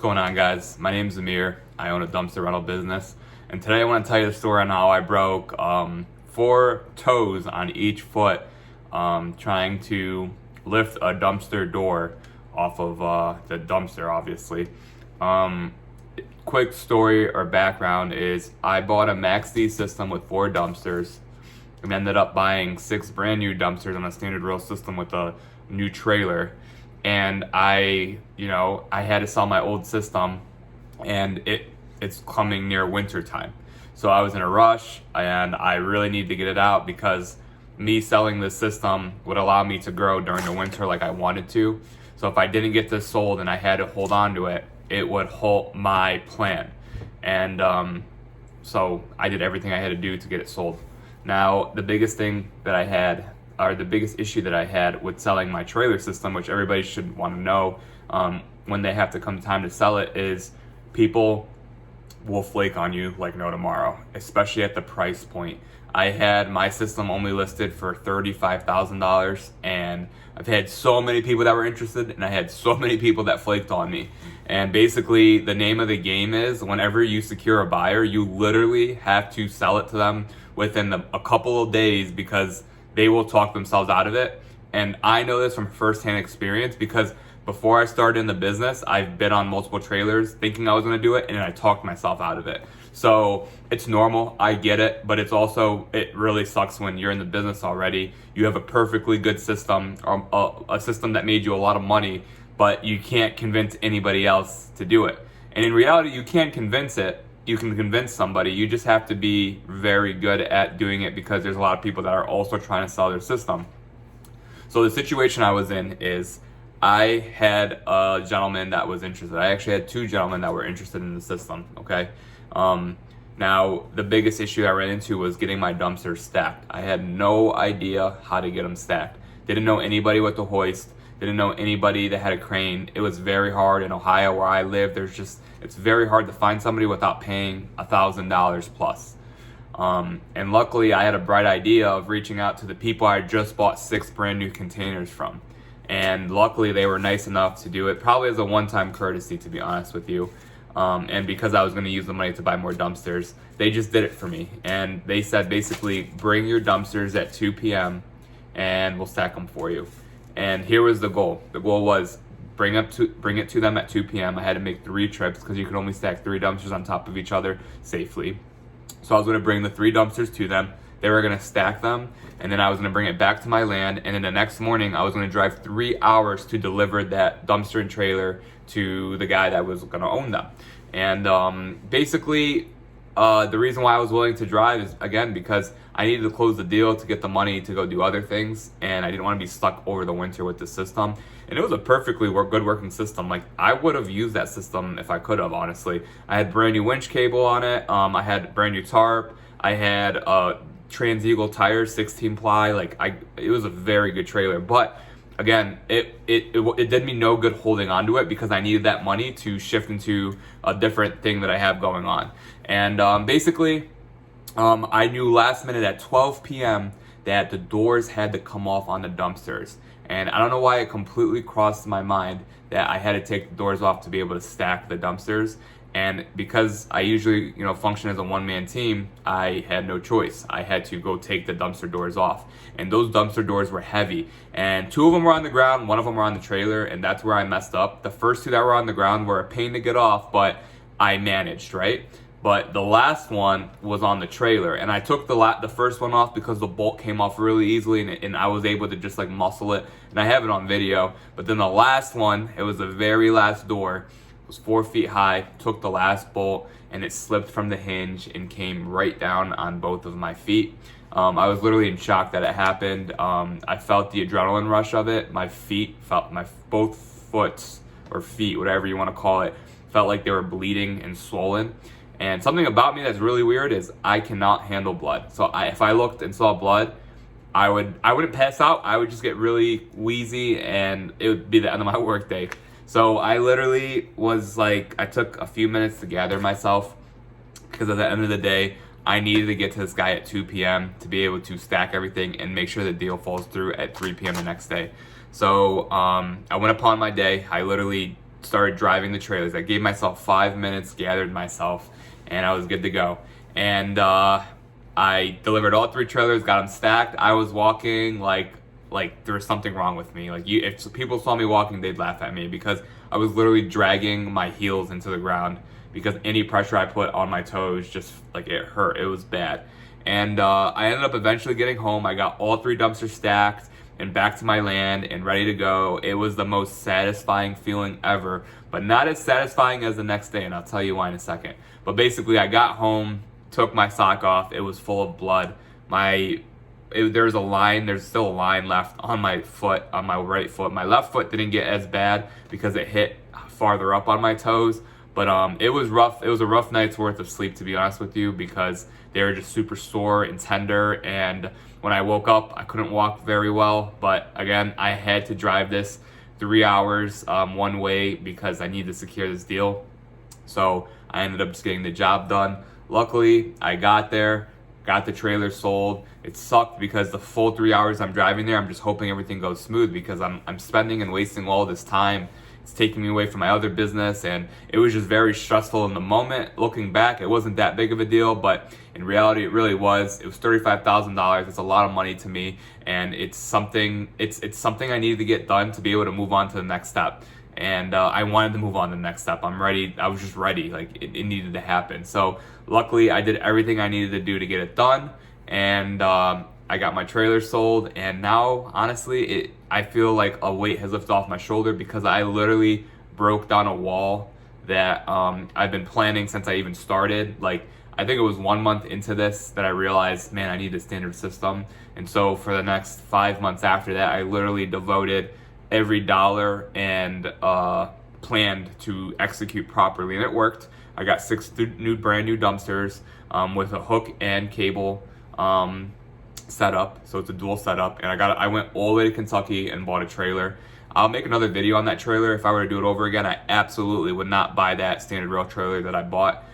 going on, guys? My name is Amir. I own a dumpster rental business, and today I want to tell you the story on how I broke 4 toes on each foot trying to lift a dumpster door off of the dumpster, obviously. Quick story or background is I bought a MaxD system with 4 dumpsters and ended up buying 6 brand new dumpsters on a standard rail system with a new trailer. And I had to sell my old system, and it's coming near winter time. So I was in a rush, and I really need to get it out because me selling this system would allow me to grow during the winter like I wanted to. So if I didn't get this sold and I had to hold on to it, it would halt my plan. And so I did everything I had to do to get it sold. Now, the biggest thing that I had, or the biggest issue that I had with selling my trailer system, which everybody should want to know when they have to come time to sell it, is people will flake on you like no tomorrow, especially at the price point. I had my system only listed for $35,000, and I've had so many people that were interested, and I had so many people that flaked on me. And basically, the name of the game is whenever you secure a buyer, you literally have to sell it to them within a couple of days because they will talk themselves out of it. And I know this from firsthand experience because before I started in the business, I've been on multiple trailers thinking I was going to do it, and I talked myself out of it. So it's normal, I get it, but it really sucks when you're in the business already. You have a perfectly good system, or a system that made you a lot of money, but you can't convince anybody else to do it. And in reality, you can convince it. You can convince somebody. You just have to be very good at doing it because there's a lot of people that are also trying to sell their system. So the situation I was in is I had a gentleman that was interested. I actually had 2 gentlemen that were interested in the system, okay? Now, the biggest issue I ran into was getting my dumpsters stacked. I had no idea how to get them stacked. Didn't know anybody with the hoist. Didn't know anybody that had a crane. It was very hard in Ohio where I live. It's very hard to find somebody without paying $1,000 plus. And luckily I had a bright idea of reaching out to the people I just bought 6 brand new containers from. And luckily they were nice enough to do it, probably as a one-time courtesy, to be honest with you. And because I was going to use the money to buy more dumpsters, they just did it for me. And they said basically, bring your dumpsters at 2 p.m. and we'll stack them for you. And here was the goal. The goal was bring it to them at 2 p.m. I had to make 3 trips because you could only stack 3 dumpsters on top of each other safely. So I was going to bring the 3 dumpsters to them. They were going to stack them, and then I was going to bring it back to my land. And then the next morning, I was going to drive 3 hours to deliver that dumpster and trailer to the guy that was going to own them. And basically, the reason why I was willing to drive is, again, because I needed to close the deal to get the money to go do other things, and I didn't want to be stuck over the winter with the system. And it was a perfectly good working system. Like, I would have used that system if I could have, honestly. I had brand new winch cable on it. I had brand new tarp. I had Trans Eagle tires, 16 ply. It was a very good trailer. But again, it did me no good holding on to it because I needed that money to shift into a different thing that I have going on. And basically, I knew last minute at 12 p.m. that the doors had to come off on the dumpsters. And I don't know why it completely crossed my mind that I had to take the doors off to be able to stack the dumpsters. And because I usually, function as a one-man team, I had no choice. I had to go take the dumpster doors off. And those dumpster doors were heavy. And 2 of them were on the ground, 1 of them were on the trailer, and that's where I messed up. The first 2 that were on the ground were a pain to get off, but I managed, right? But the last one was on the trailer, and I took the first one off because the bolt came off really easily, and I was able to just muscle it, and I have it on video. But then the last one, it was the very last door, it was 4 feet high, took the last bolt, and it slipped from the hinge and came right down on both of my feet. I was literally in shock that it happened. I felt the adrenaline rush of it. My both foot or feet, whatever you want to call it, felt like they were bleeding and swollen. And something about me that's really weird is I cannot handle blood. So if I looked and saw blood, I wouldn't pass out. I would just get really wheezy, and it would be the end of my workday. So I literally I took a few minutes to gather myself because at the end of the day, I needed to get to this guy at 2 p.m. to be able to stack everything and make sure the deal falls through at 3 p.m. the next day. So I went upon my day. I literally started driving the trailers. I gave myself 5 minutes, gathered myself, and I was good to go. And I delivered all 3 trailers, got them stacked. I was walking like there was something wrong with me. Like, if people saw me walking, they'd laugh at me, because I was literally dragging my heels into the ground, because any pressure I put on my toes, just like, it hurt. It was bad. And I ended up eventually getting home. I got all 3 dumpsters stacked and back to my land and ready to go. It was the most satisfying feeling ever, but not as satisfying as the next day, and I'll tell you why in a second. But basically, I got home, took my sock off. It was full of blood. There's still a line left on my foot, on my right foot. My left foot didn't get as bad because it hit farther up on my toes. But it was rough. It was a rough night's worth of sleep, to be honest with you, because they were just super sore and tender. And when I woke up, I couldn't walk very well. But again, I had to drive this 3 hours one way because I needed to secure this deal. So I ended up just getting the job done. Luckily, I got there, got the trailer sold. It sucked because the full 3 hours I'm driving there, I'm just hoping everything goes smooth, because I'm spending and wasting all this time. It's taking me away from my other business, and it was just very stressful in the moment. Looking back, it wasn't that big of a deal, but in reality, it really was. It was $35,000. It's a lot of money to me, and it's something I needed to get done to be able to move on to the next step. And I wanted to move on to the next step. I'm ready. I was just ready. Like, it needed to happen. So luckily, I did everything I needed to do to get it done, and I got my trailer sold. And now, honestly, I feel like a weight has lifted off my shoulder, because I literally broke down a wall that I've been planning since I even started. Like, I think it was 1 month into this that I realized, man, I need a standard system. And so for the next 5 months after that, I literally devoted every dollar and planned to execute properly, and it worked. I got 6 brand new dumpsters with a hook and cable setup, so it's a dual setup. And I went all the way to Kentucky and bought a trailer. I'll make another video on that trailer. If I were to do it over again, I absolutely would not buy that standard rail trailer that I bought.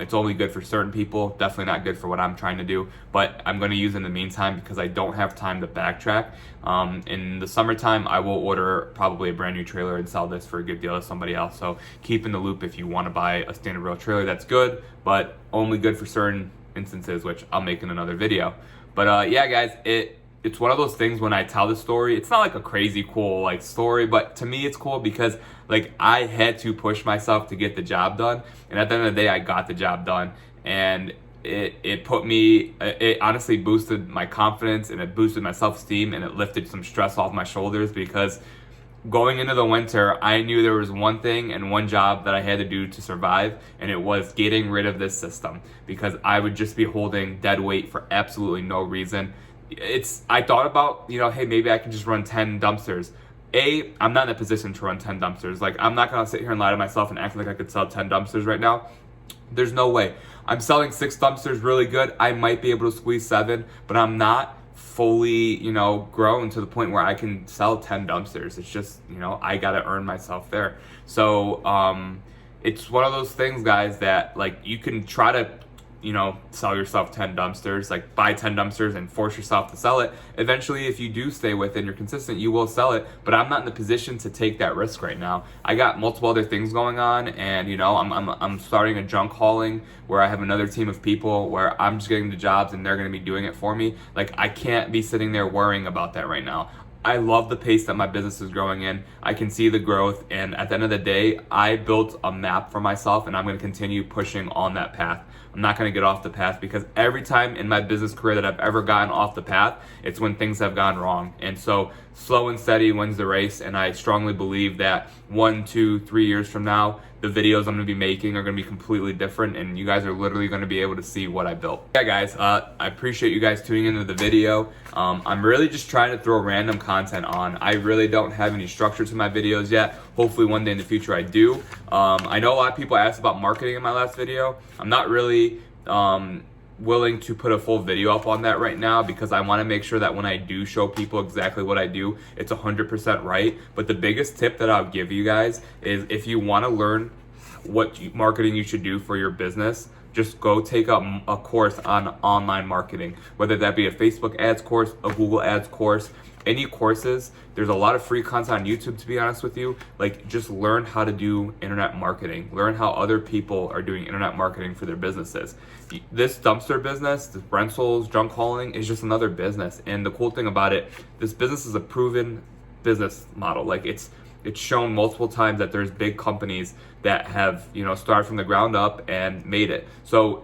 It's only good for certain people, definitely not good for what I'm trying to do, but I'm going to use it in the meantime because I don't have time to backtrack. In the summertime, I will order probably a brand new trailer and sell this for a good deal to somebody else. So keep in the loop if you want to buy a standard rail trailer. That's good, but only good for certain instances, which I'll make in another video. But yeah, guys, it's one of those things when I tell the story, it's not like a crazy cool like story, but to me it's cool because like I had to push myself to get the job done, and at the end of the day I got the job done, and it honestly boosted my confidence, and it boosted my self-esteem, and it lifted some stress off my shoulders, because going into the winter, I knew there was one thing and one job that I had to do to survive, and it was getting rid of this system, because I would just be holding dead weight for absolutely no reason. I thought about, hey, maybe I can just run 10 dumpsters. I'm not in a position to run 10 dumpsters. Like, I'm not gonna sit here and lie to myself and act like I could sell 10 dumpsters right now. There's no way. I'm selling 6 dumpsters really good. I might be able to squeeze 7, but I'm not fully, grown to the point where I can sell 10 dumpsters. It's just, I gotta earn myself there. So, it's one of those things, guys, that like you can try to sell yourself 10 dumpsters, like buy 10 dumpsters and force yourself to sell it. Eventually, if you do stay with it and you're consistent, you will sell it, but I'm not in the position to take that risk right now. I got multiple other things going on, and I'm starting a junk hauling where I have another team of people where I'm just getting the jobs and they're going to be doing it for me. Like, I can't be sitting there worrying about that right now. I love the pace that my business is growing in. I can see the growth, and at the end of the day, I built a map for myself, and I'm going to continue pushing on that path. I'm not going to get off the path, because every time in my business career that I've ever gotten off the path, it's when things have gone wrong. And so slow and steady wins the race, and I strongly believe that 1, 2, 3 years from now, the videos I'm going to be making are going to be completely different, and you guys are literally going to be able to see what I built. Yeah, guys, I appreciate you guys tuning into the video. I'm really just trying to throw random content on. I really don't have any structure to my videos yet. Hopefully one day in the future I do. I know a lot of people asked about marketing in my last video. I'm not really willing to put a full video up on that right now, because I want to make sure that when I do show people exactly what I do, it's 100% right. But the biggest tip that I'll give you guys is, if you want to learn what marketing you should do for your business, just go take a course on online marketing, whether that be a Facebook ads course, a Google ads course, any courses. There's a lot of free content on YouTube, to be honest with you. Like, just learn how to do internet marketing. Learn how other people are doing internet marketing for their businesses. This dumpster business, this rentals, junk hauling, is just another business. And the cool thing about it, this business is a proven business model. Like, it's shown multiple times that there's big companies that have, started from the ground up and made it. So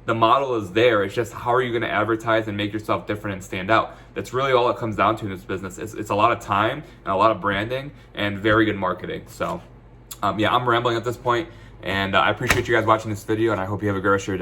the model is there. It's just, how are you going to advertise and make yourself different and stand out? That's really all it comes down to in this business. It's a lot of time and a lot of branding and very good marketing. So yeah, I'm rambling at this point, and I appreciate you guys watching this video, and I hope you have a great rest of your day.